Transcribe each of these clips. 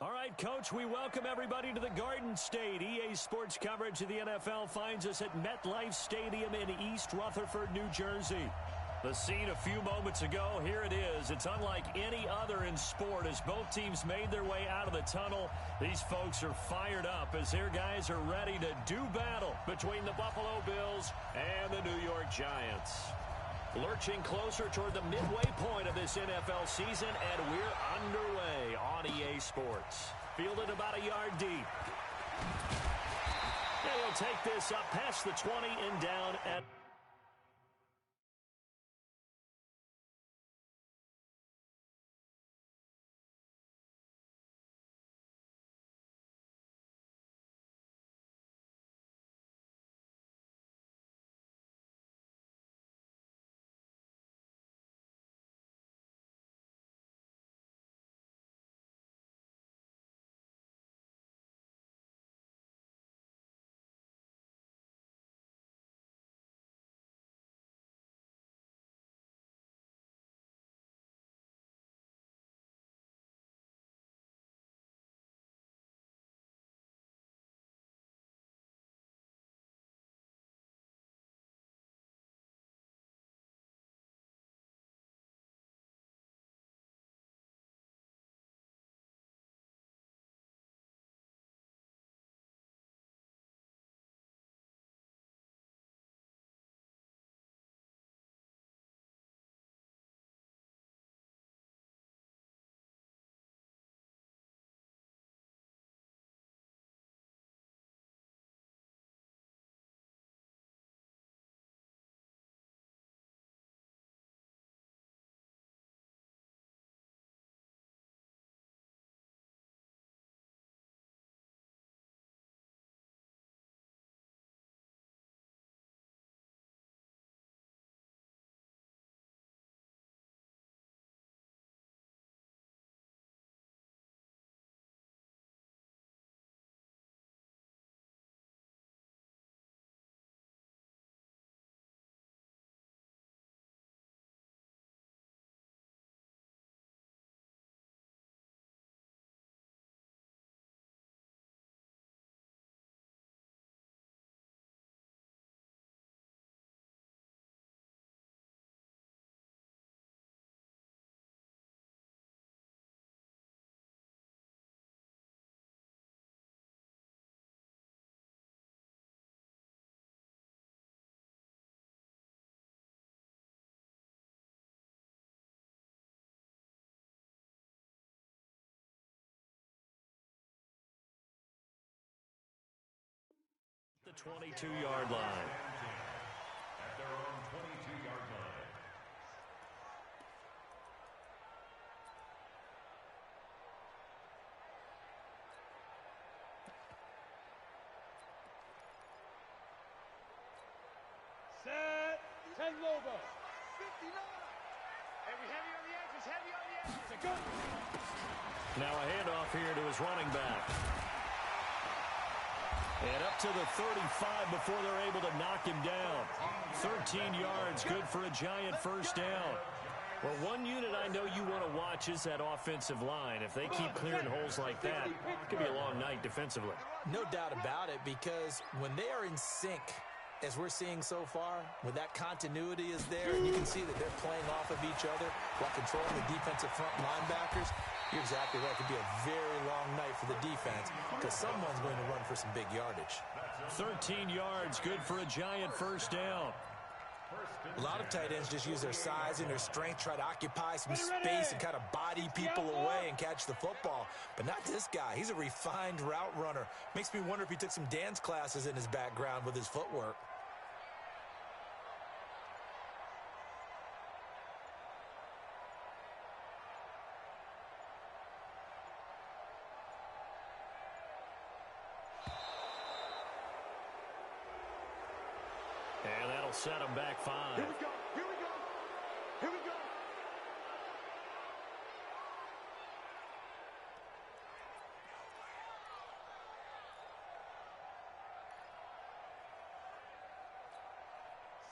All right, Coach, we welcome everybody to the Garden State. EA Sports coverage of the NFL finds us at MetLife Stadium in East Rutherford, New Jersey. The scene a few moments ago, here it is. It's unlike any other in sport as both teams made their way out of the tunnel. These folks are fired up as their guys are ready to do battle between the Buffalo Bills and the New York Giants. Lurching closer toward the midway point of this NFL season, and we're underway on EA Sports. Fielded about a yard deep. And he'll take this up past the 20 and down at... The 22-yard line. At their own 22-yard line. Set. 10 logo. 59. Heavy on the edges. Heavy on the edges. It's a gun. Now a handoff here to his running back. And up to the 35 before they're able to knock him down. 13 yards, good for a Giant first down. Well, one unit I know you want to watch is that offensive line. If they keep clearing holes like that, it could be a long night defensively. No doubt about it, because when they are in sync, as we're seeing so far, when that continuity is there, and you can see that they're playing off of each other while controlling the defensive front linebackers, you're exactly right. It could be a very long night for the defense because someone's going to run for some big yardage. 13 yards, good for a Giant first down. A lot of tight ends just use their size and their strength, try to occupy some space and kind of body people away and catch the football. But not this guy. He's a refined route runner. Makes me wonder if he took some dance classes in his background with his footwork. And that'll set him back 5. Here we go. Here we go. Here we go.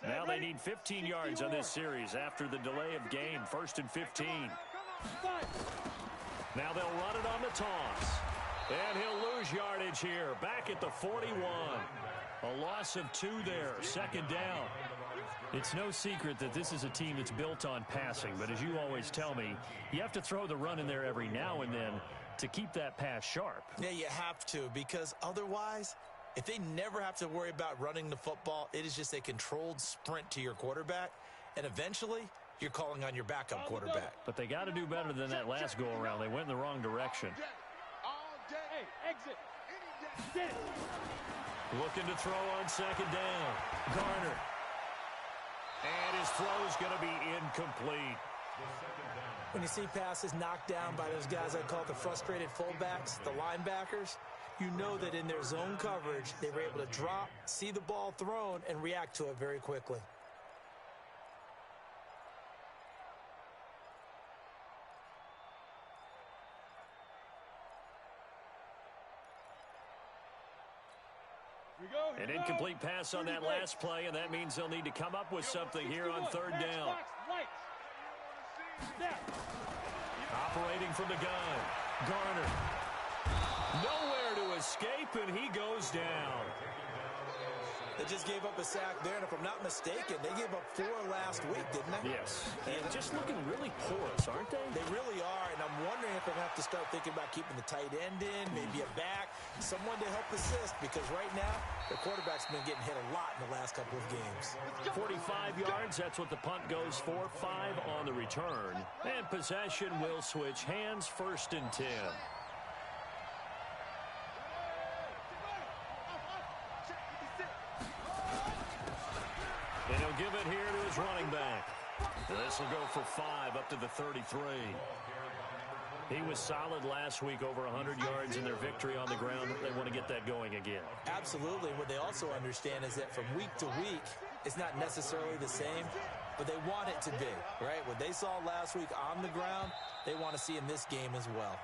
Now they need 15 yards on this series after the delay of game. 1st and 15. Now they'll run it on the toss. And he'll lose yardage here. Back at the 41. A loss of 2 there. Second down. It's no secret that this is a team that's built on passing. But as you always tell me, you have to throw the run in there every now and then to keep that pass sharp. Yeah, you have to, because otherwise, if they never have to worry about running the football, it is just a controlled sprint to your quarterback. And eventually, you're calling on your backup quarterback. But they got to do better than that last go-around. They went in the wrong direction. Hey, exit. Looking to throw on second down. Garner. And his throw's going to be incomplete. When you see passes knocked down by those guys I call the frustrated fullbacks, the linebackers, you know that in their zone coverage, they were able to drop, see the ball thrown, and react to it very quickly. An incomplete pass on that last play, and that means they'll need to come up with something here on third down. Operating from the gun. Garner. Nowhere to escape, and he goes down. They just gave up a sack there, and if I'm not mistaken, they gave up 4 last week, didn't they? Yes. And just looking really porous, aren't they? They really are, and I'm wondering if they're going to have to start thinking about keeping the tight end in, maybe a back, someone to help assist, because right now, the quarterback's been getting hit a lot in the last couple of games. 45 yards, that's what the punt goes for. 5 on the return. And possession will switch hands, 1st and 10. And he'll give it here to his running back. This will go for 5 up to the 33. He was solid last week, over 100 yards in their victory on the ground. They want to get that going again. Absolutely. What they also understand is that from week to week, it's not necessarily the same, but they want it to be, right? What they saw last week on the ground, they want to see in this game as well.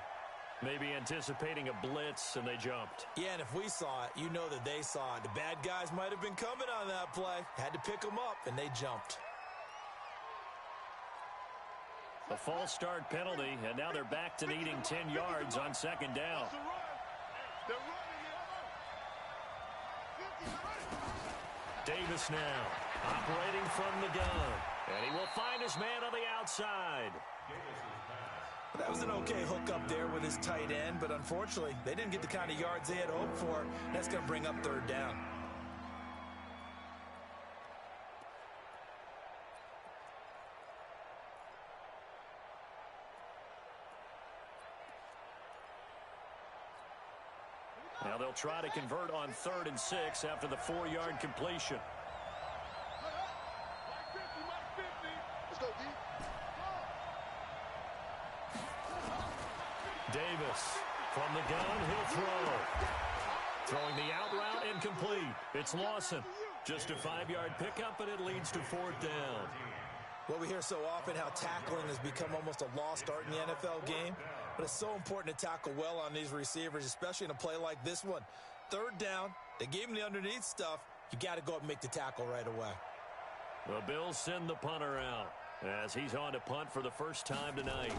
Maybe anticipating a blitz, and they jumped. Yeah, and if we saw it, you know that they saw it. The bad guys might have been coming on that play. Had to pick them up, and they jumped. A false start penalty, and now they're back to needing 10 yards on second down. Davis now, operating from the gun. And he will find his man on the outside. That was an okay hook up there with his tight end, but unfortunately, they didn't get the kind of yards they had hoped for. That's going to bring up third down. Now they'll try to convert on 3rd and 6 after the 4-yard completion. Davis from the gun, he'll throw. Throwing the out route, incomplete. It's Lawson. Just a 5-yard pickup, and it leads to 4th down. Well, we hear so often how tackling has become almost a lost art in the NFL game, but it's so important to tackle well on these receivers, especially in a play like this one. 3rd down, they gave him the underneath stuff. You got to go up and make the tackle right away. The Bills send the punter out as he's on to punt for the first time tonight.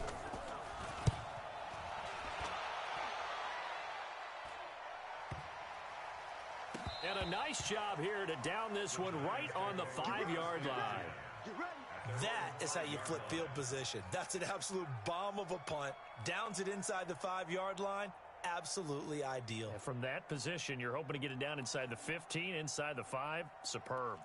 And a nice job here to down this one right on the 5-yard line. That is how you flip field position. That's an absolute bomb of a punt. Downs it inside the 5-yard line. Absolutely ideal. And from that position, you're hoping to get it down inside the 15, inside the 5. Superb.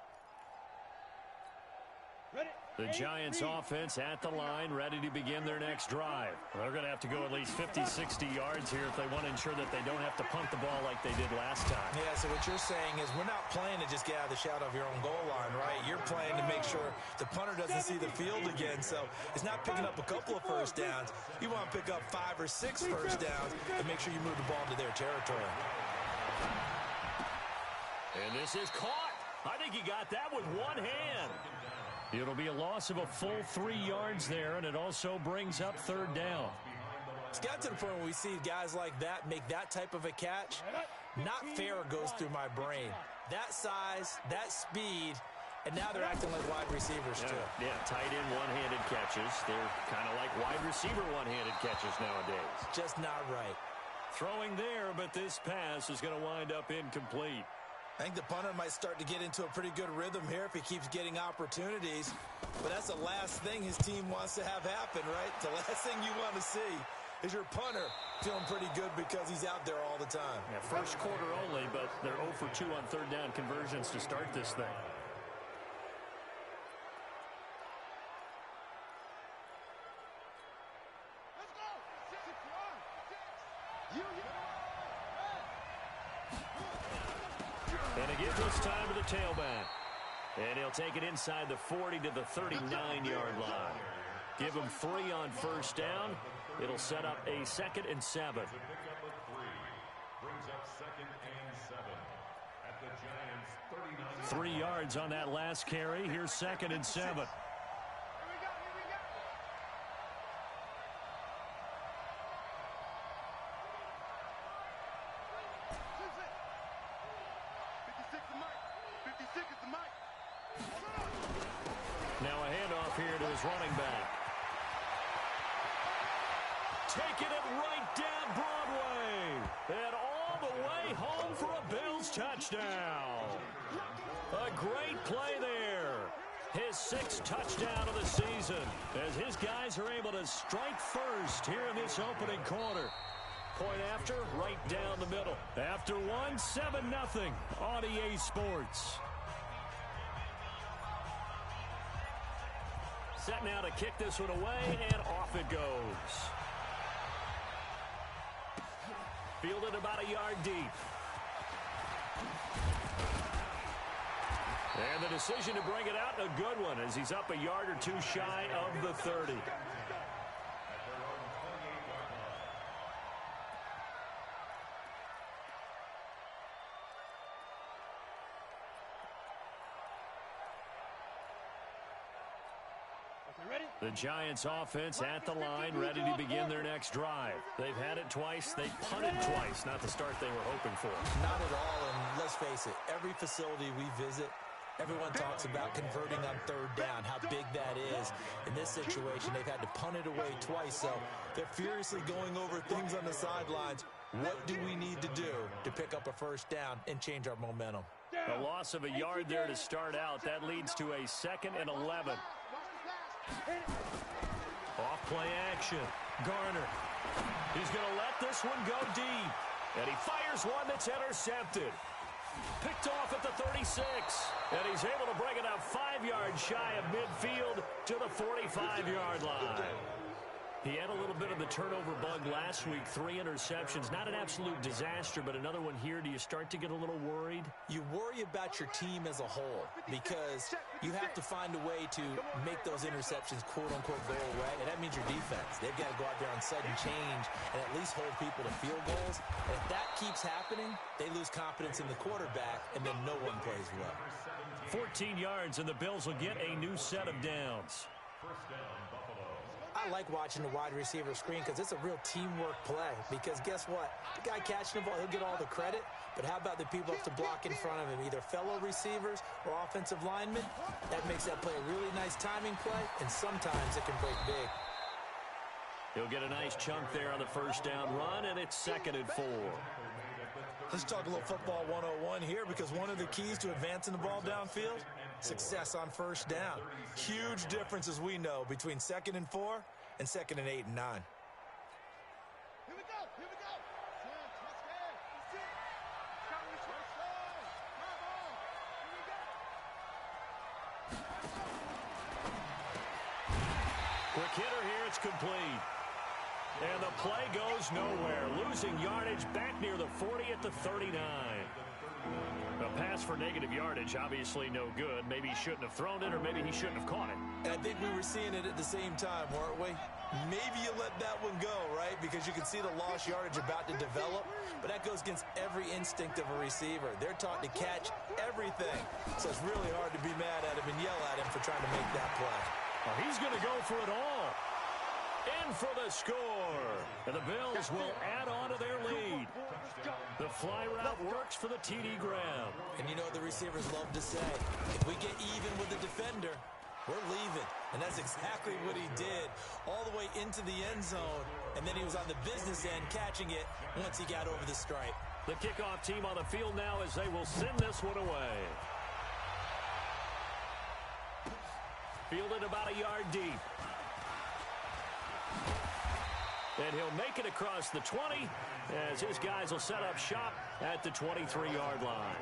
The Giants offense at the line, ready to begin their next drive. They're going to have to go at least 50, 60 yards here if they want to ensure that they don't have to punt the ball like they did last time. Yeah, so what you're saying is we're not playing to just get out of the shadow of your own goal line, right? You're playing to make sure the punter doesn't see the field again. So it's not picking up a couple of first downs. You want to pick up 5 or 6 first downs and make sure you move the ball into their territory. And this is caught. I think he got that with one hand. It'll be a loss of a full 3 yards there, and it also brings up 3rd down. It's got to the point where we see guys like that make that type of a catch. Not fair goes through my brain. That size, that speed, And now they're acting like wide receivers, too. Yeah, tight end one-handed catches. They're kind of like wide receiver one-handed catches nowadays. Just not right. Throwing there, but this pass is going to wind up incomplete. I think the punter might start to get into a pretty good rhythm here if he keeps getting opportunities. But that's the last thing his team wants to have happen, right? The last thing you want to see is your punter feeling pretty good because he's out there all the time. Yeah, first quarter only, but they're 0 for 2 on third down conversions to start this thing. And it gives us time to the tailback. And he'll take it inside the 40 to the 39-yard line. Give him 3 on first down. It'll set up a 2nd and 7. Brings up 2nd and 7 at the Giants' 39. 3 yards on that last carry. Here's 2nd and 7. Now a handoff here to his running back. Taking it right down Broadway. And all the way home for a Bills touchdown. A great play there. His 6th touchdown of the season as his guys are able to strike first here in this opening quarter. Point after, right down the middle. After one, 7-0 on EA Sports. Set now to kick this one away, and off it goes. Fielded about a yard deep. And the decision to bring it out, a good one, as he's up a yard or 2 shy of the 30. The Giants offense at the line, ready to begin their next drive. They've had it twice. They punted twice. Not the start they were hoping for. Not at all, and let's face it, every facility we visit, everyone talks about converting on third down, how big that is. In this situation, they've had to punt it away twice, so they're furiously going over things on the sidelines. What do we need to do to pick up a first down and change our momentum? A loss of a yard there to start out. That leads to a 2nd and 11. Off play action. Garner. He's going to let this one go deep. And he fires one that's intercepted. Picked off at the 36. And he's able to bring it up 5 yards shy of midfield to the 45-yard line. He had a little bit of the turnover bug last week, 3 interceptions. Not an absolute disaster, but another one here. Do you start to get a little worried? You worry about your team as a whole because you have to find a way to make those interceptions, quote-unquote, go away. And that means your defense. They've got to go out there on sudden change and at least hold people to field goals. And if that keeps happening, they lose confidence in the quarterback, and then no one plays well. 14 yards, and the Bills will get a new set of downs. First down, Buffalo. I like watching the wide receiver screen because it's a real teamwork play. Because guess what? The guy catching the ball, he'll get all the credit. But how about the people up to block in front of him, either fellow receivers or offensive linemen? That makes that play a really nice timing play, and sometimes it can break big. He'll get a nice chunk there on the first down run, and it's 2nd and 4. Let's talk a little football 101 here, because one of the keys to advancing the ball downfield, success on first down. Huge difference, as we know, between 2nd and 4 and 2nd and 8 and 9. Here we go. Here we go. Quick hitter here, it's complete. And the play goes nowhere. Losing yardage back near the 40 at the 39. A pass for negative yardage, obviously no good. Maybe he shouldn't have thrown it, or maybe he shouldn't have caught it. And I think we were seeing it at the same time, weren't we? Maybe you let that one go, right? Because you can see the lost yardage about to develop. But that goes against every instinct of a receiver. They're taught to catch everything. So it's really hard to be mad at him and yell at him for trying to make that play. Well, he's going to go for it all. In for the score. And the Bills will add on to their lead. The fly route works for the TD grab. And you know what the receivers love to say? If we get even with the defender, we're leaving. And that's exactly what he did, all the way into the end zone. And then he was on the business end catching it once he got over the stripe. The kickoff team on the field now as they will send this one away. Fielded about a yard deep. And he'll make it across the 20 as his guys will set up shop at the 23-yard line.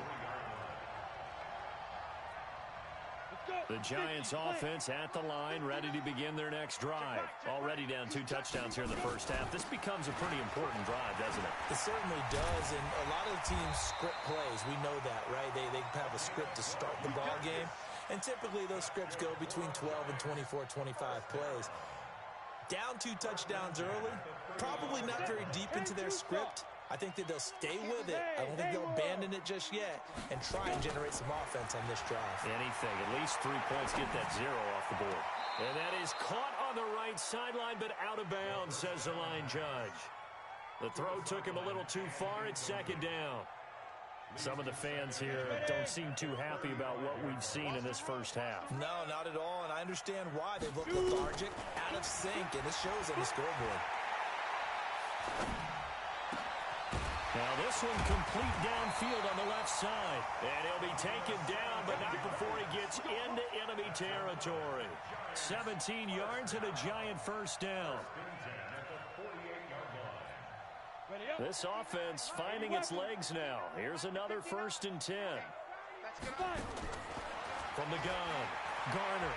The Giants offense at the line, ready to begin their next drive. Already down 2 touchdowns here in the first half. This becomes a pretty important drive, doesn't it? It certainly does, and a lot of the teams script plays. We know that, right? They have a script to start the ball game, and typically those scripts go between 12 and 24, 25 plays. Down 2 touchdowns early, probably not very deep into their script. I think that they'll stay with it. I don't think they'll abandon it just yet and try and generate some offense on this drive. Anything. At least 3 points, get that 0 off the board. And that is caught on the right sideline, but out of bounds, says the line judge. The throw took him a little too far. It's second down. Some of the fans here don't seem too happy about what we've seen in this first half. No, not at all, and I understand why. They've looked lethargic, out of sync, and it shows on the scoreboard. Now this one complete downfield on the left side. And he'll be taken down, but not before he gets into enemy territory. 17 yards and a Giant first down. This offense finding its legs now. Here's another 1st and 10. From the gun, Garner.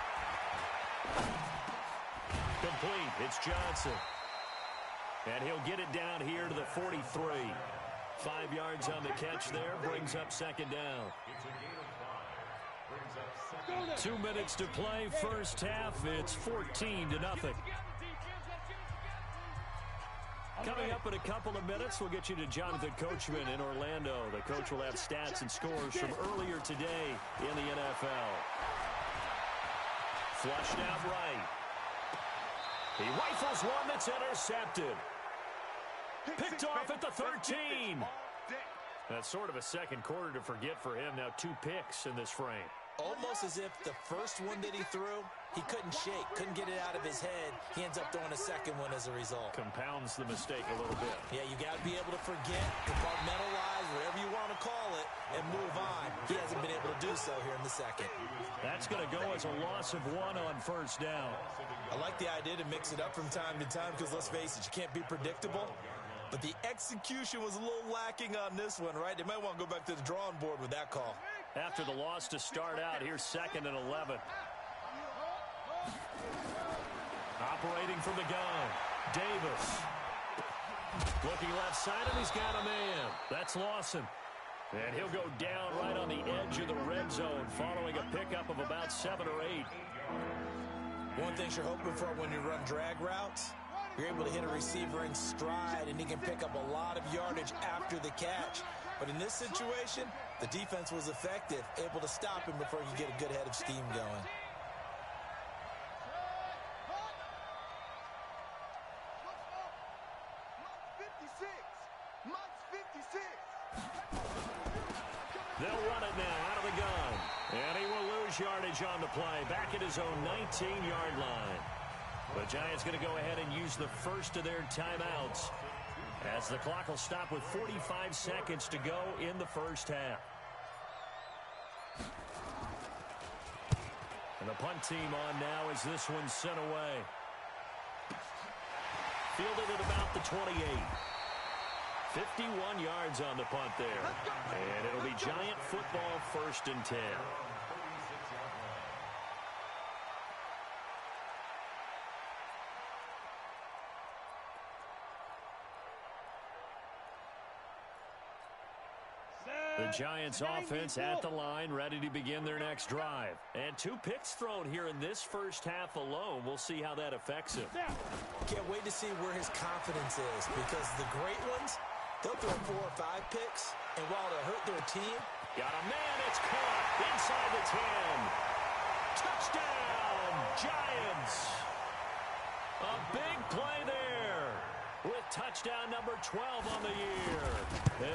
Complete. It's Johnson. And he'll get it down here to the 43. 5 yards on the catch there. Brings up second down. 2 minutes to play. First half. It's 14-0. Coming up in a couple of minutes, we'll get you to Jonathan Coachman in Orlando. The coach will have stats and scores from earlier today in the NFL. Flushed out right. He rifles one that's intercepted. Picked off at the 13. That's sort of a second quarter to forget for him. Now 2 picks in this frame. Almost as if the first one that he threw, he couldn't shake, couldn't get it out of his head. He ends up throwing a second one as a result. Compounds the mistake a little bit. Yeah, you got to be able to forget, compartmentalize, whatever you want to call it, and move on. He hasn't been able to do so here in the second. That's going to go as a loss of 1 on first down. I like the idea to mix it up from time to time because, let's face it, you can't be predictable. But the execution was a little lacking on this one, right? They might want to go back to the drawing board with that call. After the loss to start out, here's 2nd and 11. Operating from the gun, Davis. Looking left side, and he's got a man. That's Lawson. And he'll go down right on the edge of the red zone following a pickup of about 7 or 8. One thing you're hoping for when you run drag routes, you're able to hit a receiver in stride, and he can pick up a lot of yardage after the catch. But in this situation, the defense was effective, able to stop him before he could get a good head of steam going. They'll run it now out of the gun. And he will lose yardage on the play. Back at his own 19-yard line. The Giants going to go ahead and use the first of their timeouts as the clock will stop with 45 seconds to go in the first half. And the punt team on now as this one's sent away. Fielded at about the 28. 51 yards on the punt there. And it'll be Giant football, 1st and 10. The Giants offense at the line, ready to begin their next drive. And 2 picks thrown here in this first half alone. We'll see how that affects him. Can't wait to see where his confidence is, because the great ones, they'll throw 4 or 5 picks, and while they'll hurt their team, got a man, it's caught inside the 10. Touchdown, Giants. A big play there. with touchdown number 12 on the year,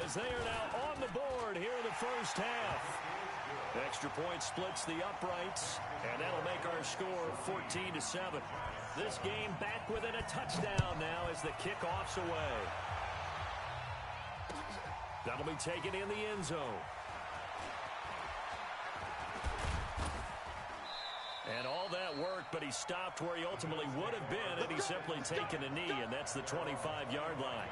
as they are now on the board here in the first half. Extra point splits the uprights, and that'll make our score 14-7. This game back within a touchdown now as the kickoff's away. That'll be taken in the end zone. And all that work, but he stopped where he ultimately would have been had he simply taken a knee, and that's the 25-yard line.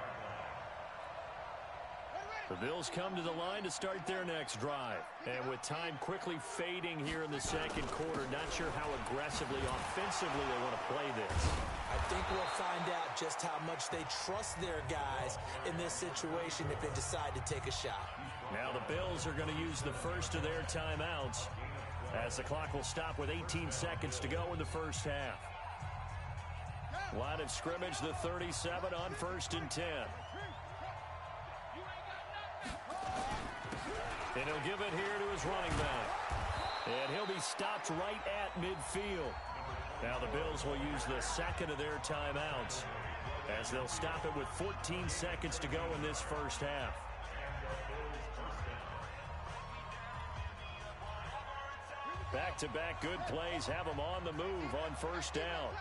The Bills come to the line to start their next drive. And with time quickly fading here in the second quarter, not sure how aggressively, offensively they want to play this. I think we'll find out just how much they trust their guys in this situation if they decide to take a shot. Now the Bills are going to use the first of their timeouts, as the clock will stop with 18 seconds to go in the first half. Line of scrimmage, the 37 on 1st and 10. And he'll give it here to his running back. And he'll be stopped right at midfield. Now the Bills will use the second of their timeouts, as they'll stop it with 14 seconds to go in this first half. Back-to-back good plays have them on the move on first down.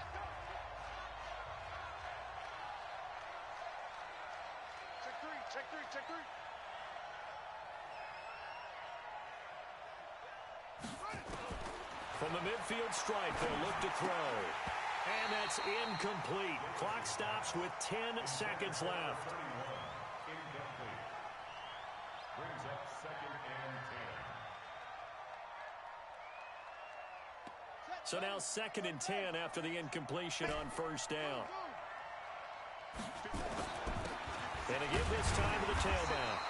Check three. From the midfield stripe, they'll look to throw. And that's incomplete. Clock stops with 10 seconds left. Incomplete. Brings up 2nd and 10. So now 2nd and 10 after the incompletion on first down. And a give this time to the tailback.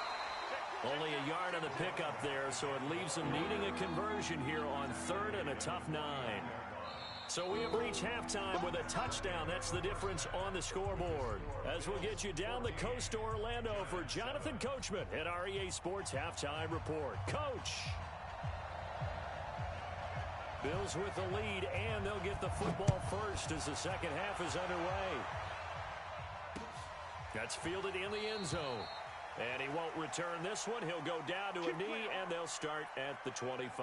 Only a yard on the pickup there, so it leaves them needing a conversion here on 3rd and a tough 9. So we have reached halftime with a touchdown. That's the difference on the scoreboard. As we'll get you down the coast to Orlando for Jonathan Coachman at our EA Sports Halftime Report. Coach! Bills with the lead, and they'll get the football first as the second half is underway. That's fielded in the end zone. And he won't return this one. He'll go down to a knee, and they'll start at the 25.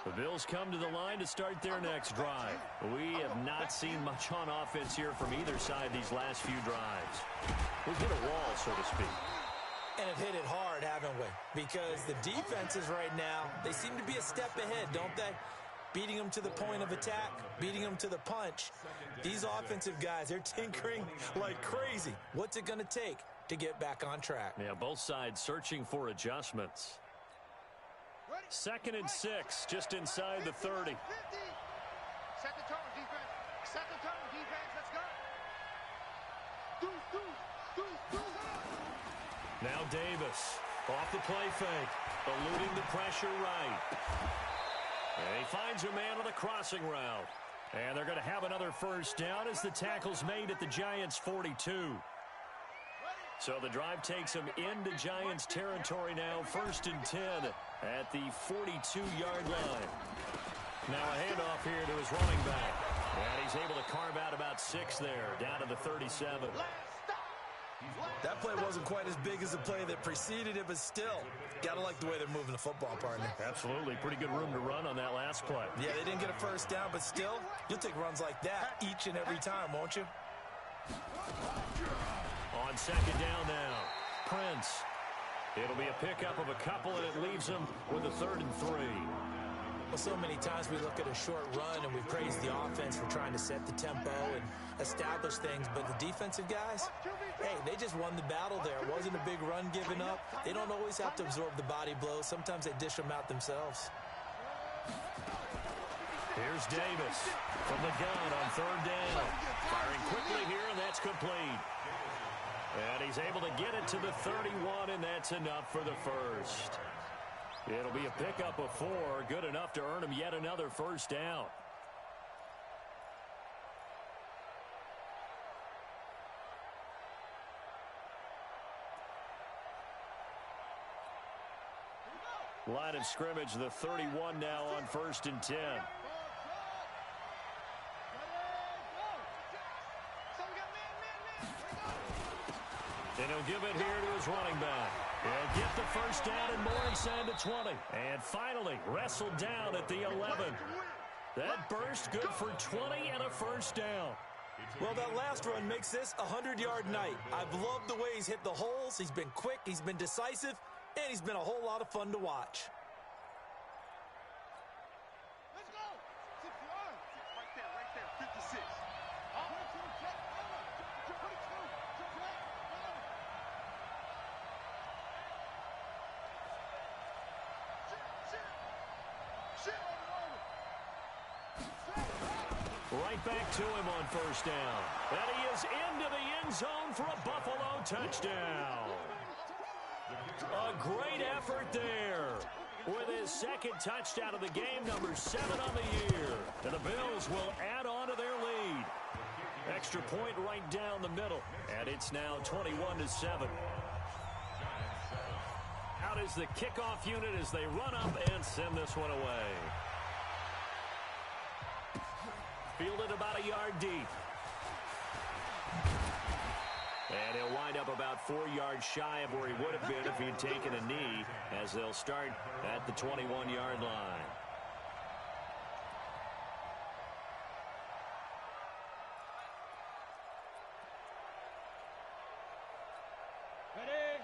The Bills come to the line to start their next drive. We have not seen much on offense here from either side these last few drives. We've hit a wall, so to speak. And have hit it hard, haven't we? Because the defenses right now, they seem to be a step ahead, don't they? Beating them to the point of attack, beating them to the punch. These offensive guys, they're tinkering like crazy. What's it going to take to get back on track? Yeah, both sides searching for adjustments. 2nd and 6, just inside the 30. Set the tone, defense. Set the tone, defense. Let's go. Now Davis off the play fake, eluding the pressure right. And he finds a man on the crossing route. And they're going to have another first down as the tackle's made at the Giants' 42. So the drive takes them into Giants territory now, 1st and 10 at the 42-yard line. Now a handoff here to his running back. And he's able to carve out about 6 there, down to the 37. That play wasn't quite as big as the play that preceded it, but still, gotta like the way they're moving the football, partner. Absolutely. Pretty good room to run on that last play. Yeah, they didn't get a first down, but still, you'll take runs like that each and every time, won't you? On 2nd down now, Prince. It'll be a pickup of a couple, and it leaves them with a 3rd and 3. Well, so many times we look at a short run and we praise the offense for trying to set the tempo and establish things, but the defensive guys, hey, they just won the battle there. It wasn't a big run given up. They don't always have to absorb the body blows. Sometimes they dish them out themselves. Here's Davis from the gun on 3rd down. Firing quickly here, and that's complete. And he's able to get it to the 31, and that's enough for the first. It'll be a pickup of 4, good enough to earn him yet another first down. Line of scrimmage, the 31 now on 1st and 10. And he'll give it here to his running back. He'll get the first down and more inside the 20. And finally wrestled down at the 11. That burst good for 20 and a first down. Well, that last run makes this a 100-yard night. I've loved the way he's hit the holes. He's been quick, he's been decisive, and he's been a whole lot of fun to watch. Let's go. 6 yards. Right there. 56. Right back to him on first down. And he is into the end zone for a Buffalo touchdown. A great effort there. With his second touchdown of the game, number 7 on the year. And the Bills will add on to their lead. Extra point right down the middle. And it's now 21-7. Out is the kickoff unit as they run up and send this one away. Fielded about a yard deep. And he'll wind up about 4 yards shy of where he would have been if he had taken a knee, as they'll start at the 21-yard line.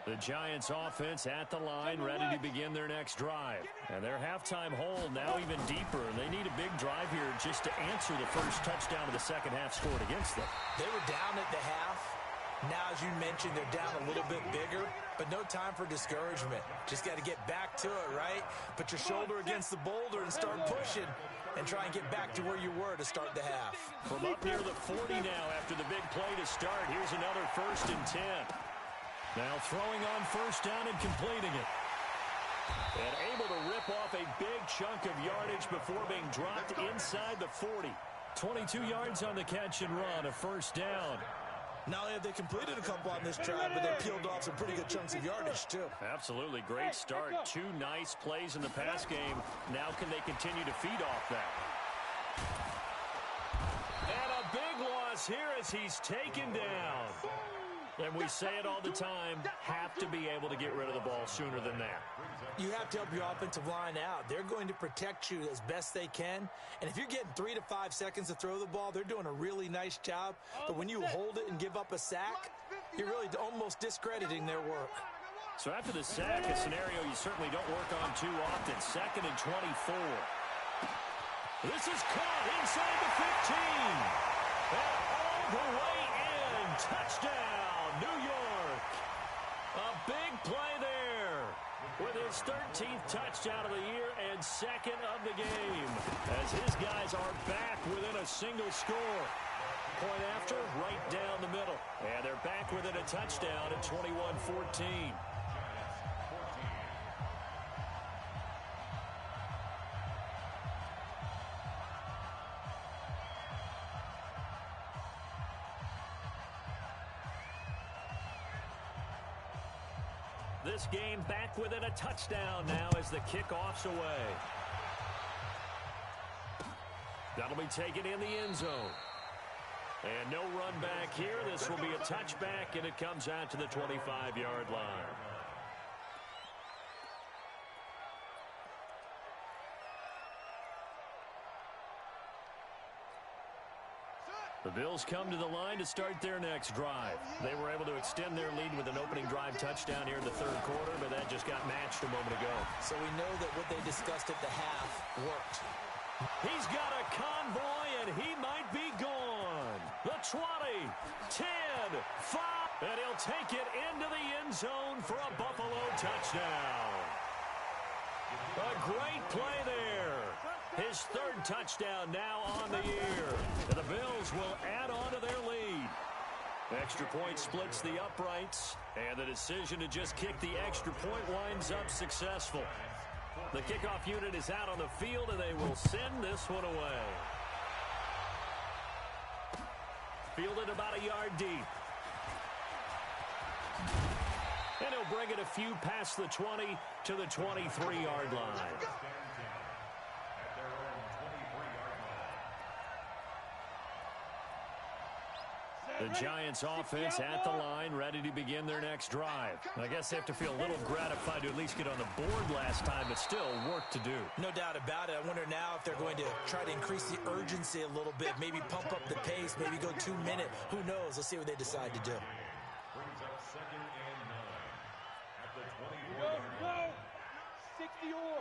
The Giants offense at the line, ready to begin their next drive. And their halftime hole now even deeper. And they need a big drive here just to answer the first touchdown of the second half scored against them. They were down at the half. Now, as you mentioned, they're down a little bit bigger, but no time for discouragement. Just got to get back to it, right? Put your shoulder against the boulder and start pushing and try and get back to where you were to start the half. From up near the 40 now after the big play to start, here's another 1st and 10. Now throwing on first down and completing it. And able to rip off a big chunk of yardage before being dropped inside the 40. 22 yards on the catch and run, a first down. Not only have they completed a couple on this drive, but they peeled off some pretty good chunks of yardage, too. Absolutely. Great start. 2 nice plays in the pass game. Now can they continue to feed off that? And a big loss here as he's taken down. And we say it all the time, have to be able to get rid of the ball sooner than that. You have to help your offensive line out. They're going to protect you as best they can. And if you're getting 3 to 5 seconds to throw the ball, they're doing a really nice job. But when you hold it and give up a sack, you're really almost discrediting their work. So after the sack, a scenario you certainly don't work on too often. 2nd and 24. This is caught inside the 15. And all the way in. Touchdown. New York. A big play there with his 13th touchdown of the year and 2nd of the game as his guys are back within a single score. Point after, right down the middle. And they're back within a touchdown at 21-14. This game back within a touchdown now as the kickoff's away. That'll be taken in the end zone. And no run back here. This will be a touchback, and it comes out to the 25-yard line. The Bills come to the line to start their next drive. They were able to extend their lead with an opening drive touchdown here in the 3rd quarter, but that just got matched a moment ago. So we know that what they discussed at the half worked. He's got a convoy, and he might be gone. The 20, 10, 5, and he'll take it into the end zone for a Buffalo touchdown. A great play there. His 3rd touchdown now on the year. And the Bills will add on to their lead. Extra point splits the uprights. And the decision to just kick the extra point winds up successful. The kickoff unit is out on the field, and they will send this one away. Fielded about a yard deep. And he'll bring it a few past the 20 to the 23-yard line. The Giants offense at the line, ready to begin their next drive. I guess they have to feel a little gratified to at least get on the board last time, but still work to do. No doubt about it. I wonder now if they're going to try to increase the urgency a little bit, maybe pump up the pace, maybe go 2 minute. Who knows? Let's see what they decide to do. Brings up 2nd and 9 at the 24 Go, yard go. line. 60 or.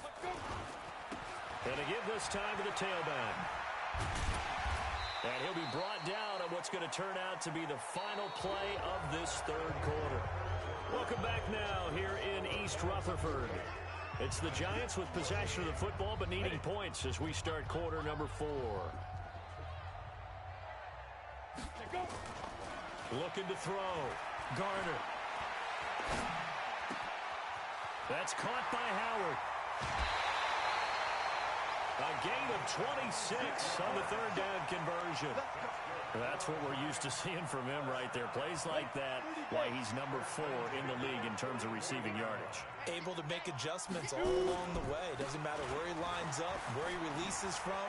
Let's go. And to give this time to the tailback. And he'll be brought down on what's going to turn out to be the final play of this third quarter. Welcome back now here in East Rutherford. It's the Giants with possession of the football but needing points as we start quarter number 4. Looking to throw. Garner. That's caught by Howard. A gain of 26 on the third down conversion. That's what we're used to seeing from him right there. Plays like that, why he's number 4 in the league in terms of receiving yardage. Able to make adjustments all along the way. Doesn't matter where he lines up, where he releases from.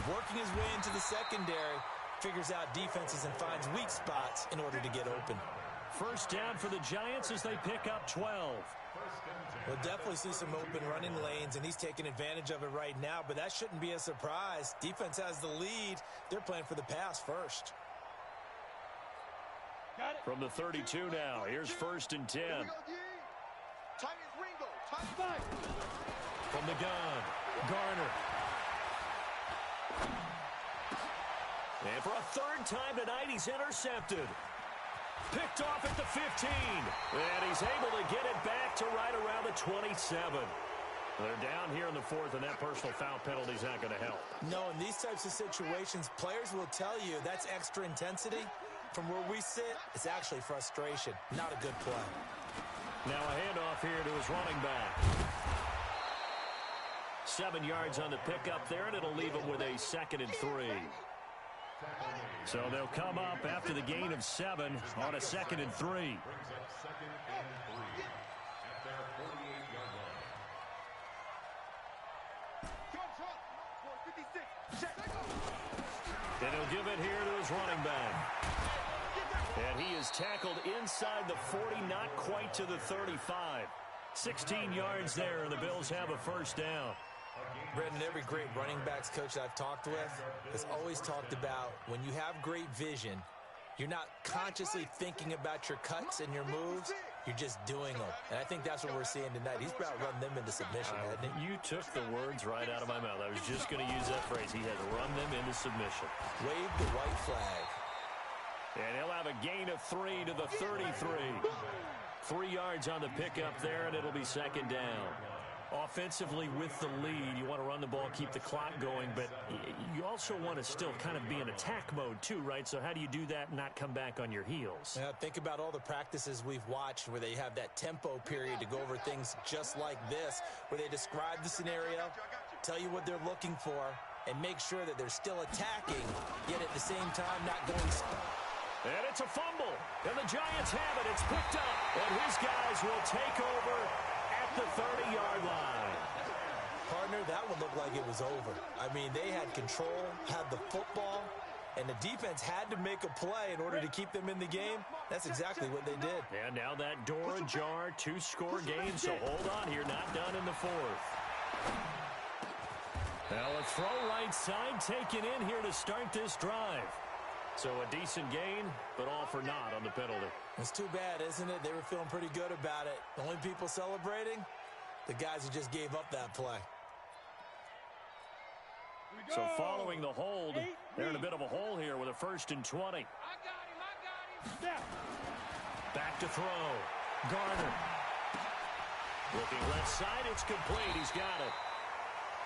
Working his way into the secondary. Figures out defenses and finds weak spots in order to get open. First down for the Giants as they pick up 12. We'll definitely see some open running lanes, and he's taking advantage of it right now, but that shouldn't be a surprise. Defense has the lead. They're playing for the pass first. Got it. From the 32 now, here's 1st and 10. Here we go, D. Tight as Ringo. Tight five. From the gun, Garner. And for a third time tonight, he's intercepted. Picked off at the 15. And he's able to get it back to right around the 27. They're down here in the 4th, and that personal foul penalty is not going to help. No, in these types of situations, players will tell you that's extra intensity. From where we sit, it's actually frustration. Not a good play. Now a handoff here to his running back. 7 yards on the pickup there, and it'll leave him with a 2nd and 3. So they'll come up after the gain of 7 on a 2nd and 3. Brings up 2nd and 3 at their 48-yard line. Drop, drop. 456. Check. And he'll give it here to his running back. And he is tackled inside the 40, not quite to the 35. 16 yards there, and the Bills have a first down. Brendan, every great running backs coach that I've talked with has always talked about when you have great vision, you're not consciously thinking about your cuts and your moves, you're just doing them. And I think that's what we're seeing tonight. He's about to run them into submission, hasn't he? You took the words right out of my mouth. I was just going to use that phrase. He has run them into submission. Wave the white flag. And he'll have a gain of 3 to the 33. 3 yards on the pickup there, and it'll be 2nd down. Offensively with the lead, you want to run the ball, keep the clock going, but you also want to still kind of be in attack mode too, right? So how do you do that and not come back on your heels? Yeah, think about all the practices we've watched where they have that tempo period to go over things just like this, where they describe the scenario, tell you what they're looking for, and make sure that they're still attacking, yet at the same time not going... And it's a fumble, and the Giants have it. It's picked up, and his guys will take over at the 30-yard line. Partner, that one looked like it was over. I mean, they had control, had the football, and the defense had to make a play in order to keep them in the game. That's exactly what they did. And now that door ajar, 2-score game, so hold on here, not done in the 4th. Now a throw right side taken in here to start this drive. So a decent gain, but all for naught on the penalty. It's too bad, isn't it? They were feeling pretty good about it. The only people celebrating, the guys who just gave up that play. So following the hold, they're in a bit of a hole here with a 1st and 20. I got him. Step. Back to throw. Garner. Looking left side, it's complete. He's got it.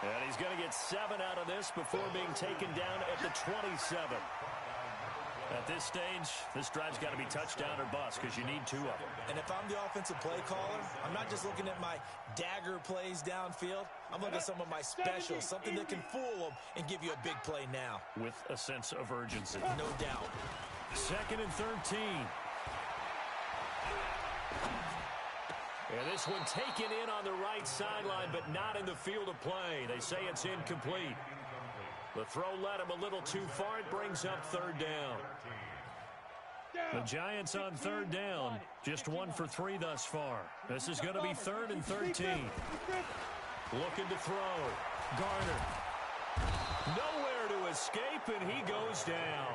And he's going to get 7 out of this before being taken down at the 27. At this stage, this drive's got to be touchdown or bust because you need 2 of them. And if I'm the offensive play caller, I'm not just looking at my dagger plays downfield. I'm looking at some of my specials, something that can fool them and give you a big play now. With a sense of urgency. No doubt. 2nd and 13. And this one taken in on the right sideline, but not in the field of play. They say it's incomplete. The throw led him a little too far. It brings up third down. The Giants on third down. Just 1 for 3 thus far. This is going to be 3rd and 13. Looking to throw. Garner. Nowhere to escape, and he goes down.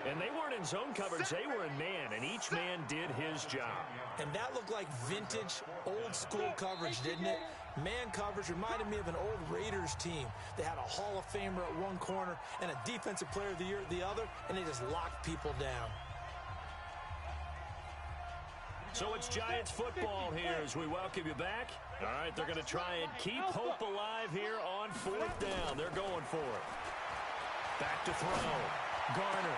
And they weren't in zone coverage. They were in man, and each man did his job. And that looked like vintage, old-school coverage, didn't it? Man coverage reminded me of an old Raiders team. They had a Hall of Famer at one corner and a Defensive Player of the Year at the other, and they just locked people down. So it's Giants football here as we welcome you back. All right, they're going to try and keep hope alive here on 4th down. They're going for it. Back to throw. Garner.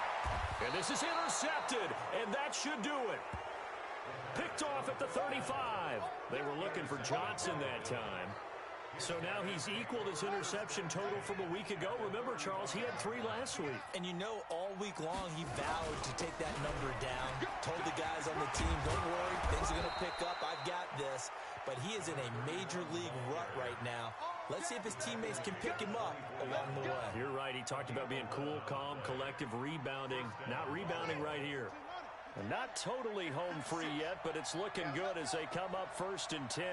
And this is intercepted, and that should do it. Picked off at the 35. They were looking for Johnson that time. So now he's equaled his interception total from a week ago. Remember, Charles, he had 3 last week. And you know, all week long, he vowed to take that number down. Told the guys on the team, don't worry, things are going to pick up. I've got this. But he is in a major league rut right now. Let's see if his teammates can pick him up along the way. You're right. He talked about being cool, calm, collective, rebounding. Not rebounding right here. And not totally home free yet, but it's looking good as they come up 1st and 10.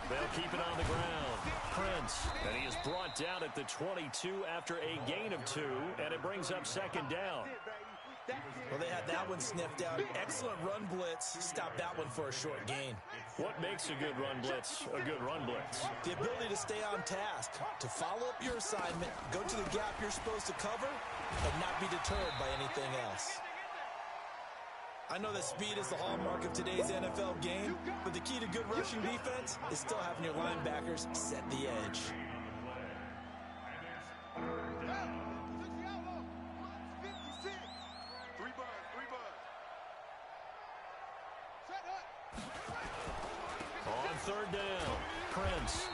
They'll keep it on the ground. Prince, and he is brought down at the 22 after a gain of 2, and it brings up 2nd down. Well, they had that one sniffed out. Excellent run blitz. Stop that one for a short gain. What makes a good run blitz a good run blitz? The ability to stay on task, to follow up your assignment, go to the gap you're supposed to cover, and not be deterred by anything else. I know that speed is the hallmark of today's NFL game, but the key to good rushing defense is still having your linebackers set the edge. On 3rd down, Prince.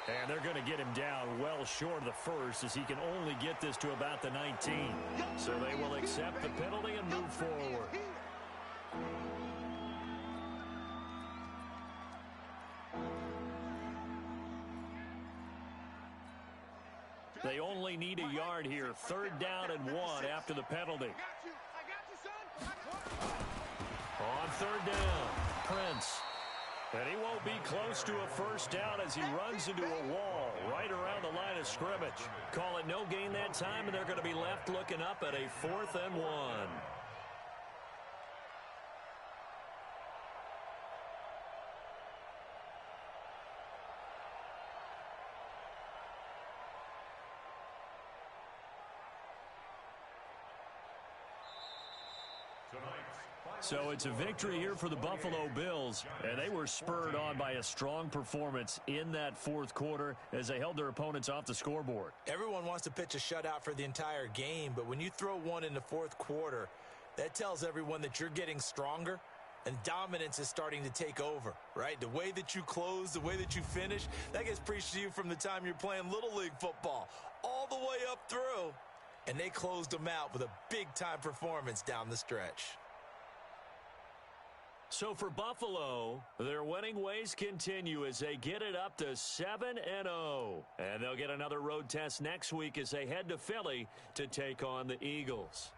And they're going to get him down well short of the 1st as he can only get this to about the 19. So they will accept the penalty and move forward. They only need a yard here. 3rd down and 1 after the penalty. On 3rd down, Prince. And he won't be close to a 1st down as he runs into a wall right around the line of scrimmage. Call it no gain that time, and they're going to be left looking up at a 4th and 1. So it's a victory here for the Buffalo Bills, and they were spurred on by a strong performance in that 4th quarter as they held their opponents off the scoreboard. Everyone wants to pitch a shutout for the entire game, but when you throw one in the 4th quarter, that tells everyone that you're getting stronger and dominance is starting to take over, right? The way that you close, the way that you finish, that gets preached to you from the time you're playing Little League football all the way up through, and they closed them out with a big-time performance down the stretch. So for Buffalo, their winning ways continue as they get it up to 7-0. And they'll get another road test next week as they head to Philly to take on the Eagles.